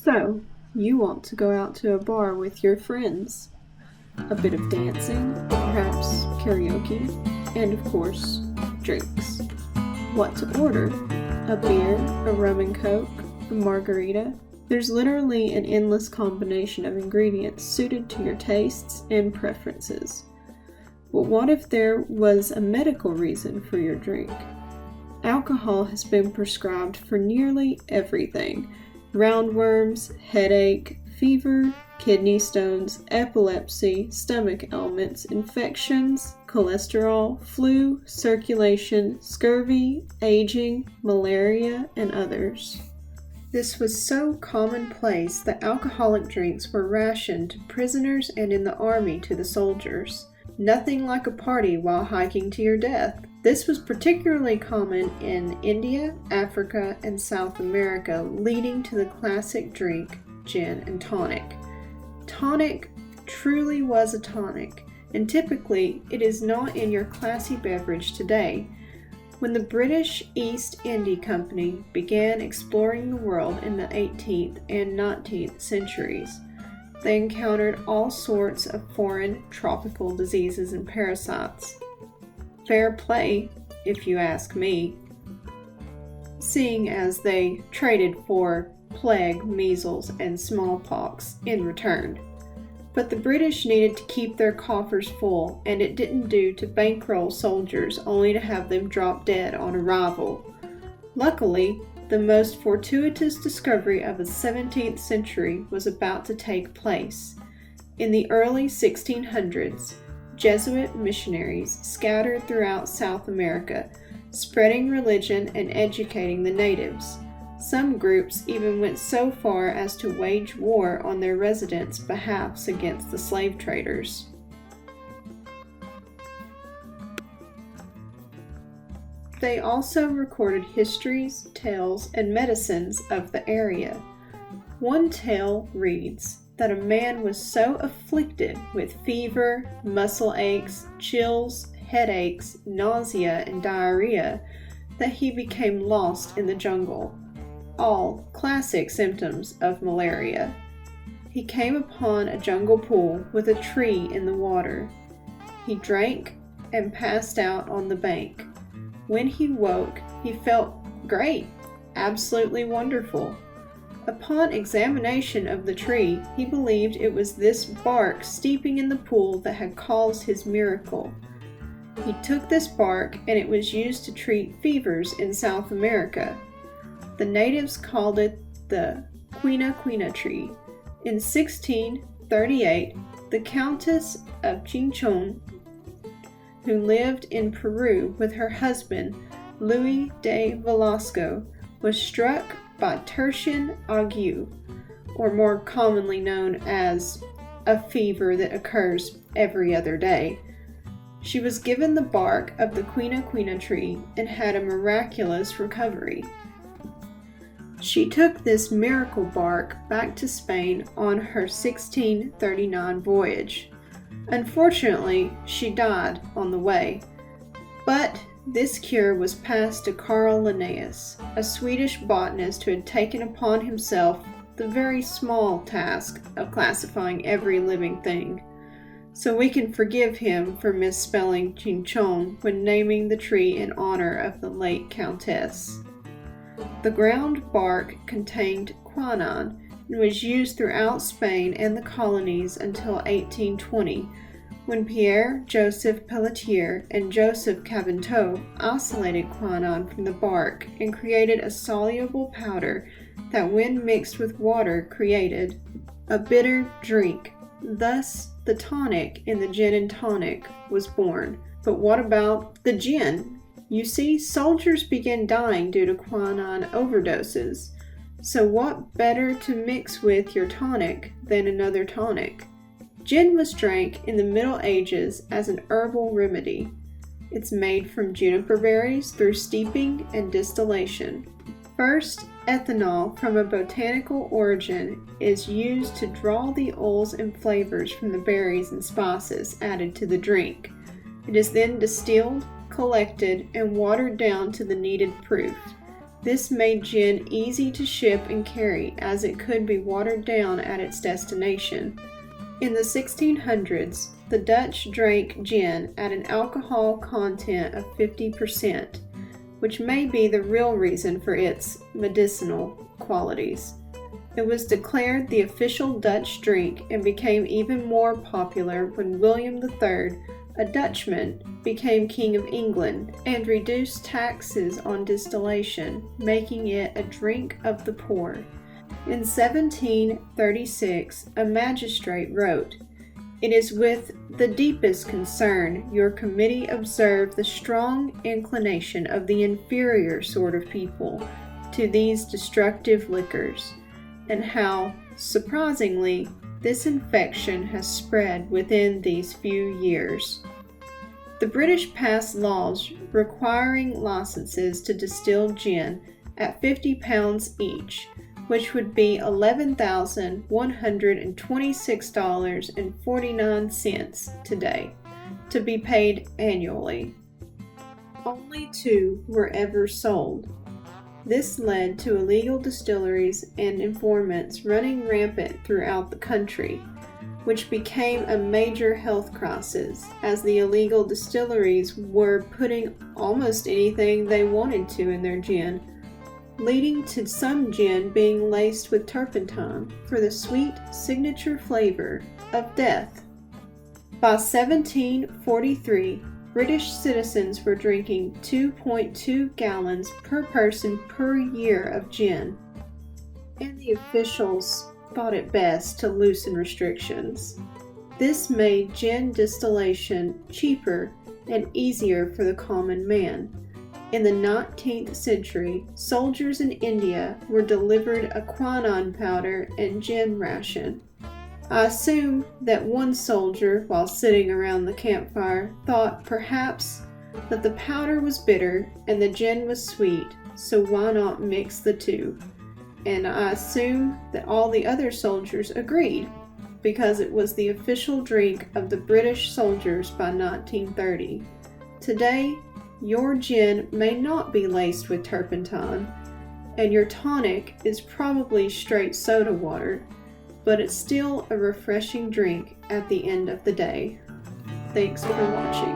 So, you want to go out to a bar with your friends. A bit of dancing, perhaps karaoke, and of course, drinks. What to order? A beer, a rum and coke, a margarita? There's literally an endless combination of ingredients suited to your tastes and preferences. But what if there was a medical reason for your drink? Alcohol has been prescribed for nearly everything. Roundworms, headache, fever, kidney stones, epilepsy, stomach ailments, infections, cholesterol, flu, circulation, scurvy, aging, malaria, and others. This was so commonplace that alcoholic drinks were rationed to prisoners and in the army to the soldiers. Nothing like a party while hiking to your death. This was particularly common in India, Africa, and South America, leading to the classic drink, gin and tonic. Tonic truly was a tonic, and typically it is not in your classy beverage today. When the British East India Company began exploring the world in the 18th and 19th centuries, they encountered all sorts of foreign tropical diseases and parasites. Fair play, if you ask me, seeing as they traded for plague, measles, and smallpox in return. But the British needed to keep their coffers full, and it didn't do to bankroll soldiers only to have them drop dead on arrival. Luckily, the most fortuitous discovery of the 17th century was about to take place. In the early 1600s, Jesuit missionaries scattered throughout South America, spreading religion and educating the natives. Some groups even went so far as to wage war on their residents' behalfs against the slave traders. They also recorded histories, tales, and medicines of the area. One tale reads that a man was so afflicted with fever, muscle aches, chills, headaches, nausea, and diarrhea that he became lost in the jungle, all classic symptoms of malaria. He came upon a jungle pool with a tree in the water. He drank and passed out on the bank. When he woke, he felt great, absolutely wonderful. Upon examination of the tree, he believed it was this bark steeping in the pool that had caused his miracle. He took this bark and it was used to treat fevers in South America. The natives called it the quina tree. In 1638, the Countess of Chinchon, who lived in Peru with her husband, Luis de Velasco, was struck by Tertian Ague, or more commonly known as a fever that occurs every other day. She was given the bark of the quina tree and had a miraculous recovery. She took this miracle bark back to Spain on her 1639 voyage. Unfortunately, she died on the way, but this cure was passed to Carl Linnaeus, a Swedish botanist who had taken upon himself the very small task of classifying every living thing. So we can forgive him for misspelling Chinchon when naming the tree in honor of the late Countess. The ground bark contained quinine and was used throughout Spain and the colonies until 1820, when Pierre-Joseph Pelletier and Joseph Caventou isolated quinine from the bark and created a soluble powder that, when mixed with water, created a bitter drink. Thus, the tonic in the gin and tonic was born. But what about the gin? You see, soldiers began dying due to quinine overdoses. So what better to mix with your tonic than another tonic? Gin was drank in the Middle Ages as an herbal remedy. It's made from juniper berries through steeping and distillation. First, ethanol from a botanical origin is used to draw the oils and flavors from the berries and spices added to the drink. It is then distilled, collected, and watered down to the needed proof. This made gin easy to ship and carry, as it could be watered down at its destination. In the 1600s, the Dutch drank gin at an alcohol content of 50%, which may be the real reason for its medicinal qualities. It was declared the official Dutch drink and became even more popular when William III, a Dutchman, became King of England and reduced taxes on distillation, making it a drink of the poor. In 1736, a magistrate wrote, "It is with the deepest concern your committee observe the strong inclination of the inferior sort of people to these destructive liquors, and how, surprisingly, this infection has spread within these few years." The British passed laws requiring licenses to distill gin at £50 each, which would be $11,126.49 today, to be paid annually. Only 2 were ever sold. This led to illegal distilleries and informants running rampant throughout the country, which became a major health crisis, as the illegal distilleries were putting almost anything they wanted to in their gin, leading to some gin being laced with turpentine for the sweet signature flavor of death. By 1743, British citizens were drinking 2.2 gallons per person per year of gin, and the officials thought it best to loosen restrictions. This made gin distillation cheaper and easier for the common man. In the 19th century, soldiers in India were delivered a quinine powder and gin ration. I assume that one soldier, while sitting around the campfire, thought perhaps that the powder was bitter and the gin was sweet, so why not mix the two? And I assume that all the other soldiers agreed, because it was the official drink of the British soldiers by 1930. Today, your gin may not be laced with turpentine, and your tonic is probably straight soda water, but it's still a refreshing drink at the end of the day. Thanks for watching.